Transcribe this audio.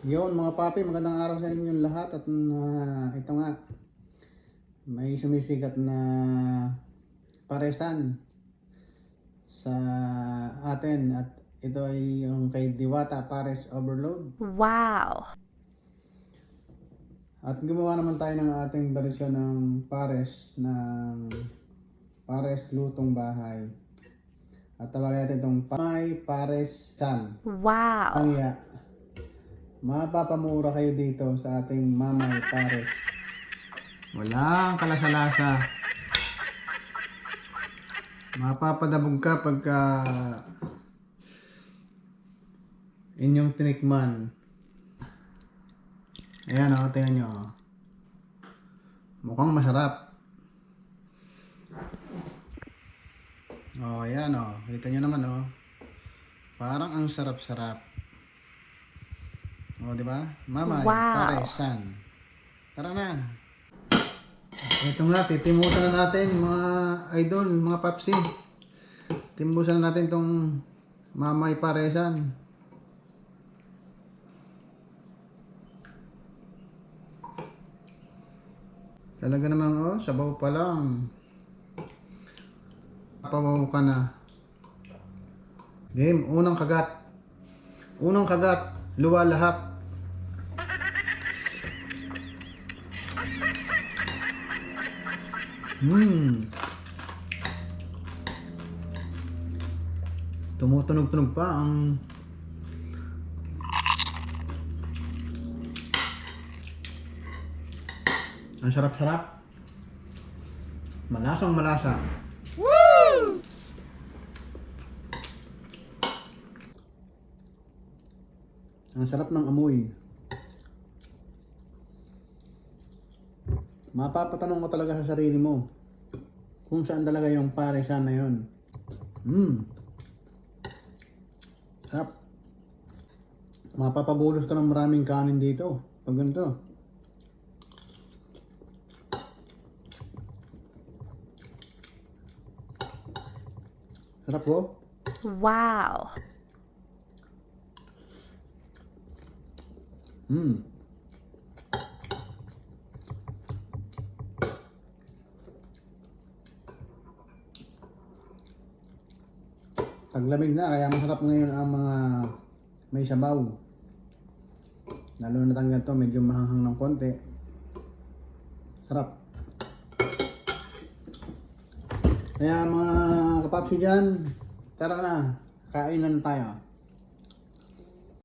Yun mga papi, magandang araw sa inyong lahat at ito nga, may sumisikat na paresan sa atin at ito ay yung kay Diwata Pares Overload. Wow! At gumawa naman tayo ng ating bersyon ng pares lutong bahay. At tawagin natin itong Mamay Pares San. Wow! Ang iya. Mapapamura kayo dito sa ating Mamay Pares. Walang kalasa-lasa. Mapapadabog ka pagka inyong tinikman. Ayan o, tingnan nyo. Mukhang masarap. O, ayan o. Kita nyo naman o. Parang ang sarap-sarap. O, di ba? Mamay, Wow. Paresan. Tara na. Ito nga, titimusan na natin mga idol, mga papsi. Timbusan na natin tong Mamay Paresan. Talaga namang oh, sabaw pa lang. Papawaw ka na. Game, unang kagat. Unang kagat, luwa lahat. Tumutunog-tunog pa ang sarap-sarap. Malasang malasa. Woo! Ang sarap ng amoy. Mapapatanong mo talaga sa sarili mo kung saan talaga yung paresan na yun. Sarap. Mapapabulos ka ng maraming kanin dito pag ganito. Sarap po. Wow! Taglamig na, kaya masarap ngayon ang mga may sabaw. Lalo na tanggal to, medyo mahanghang ng konti. Sarap. Kaya mga kapapsi dyan, tara na, kainan tayo.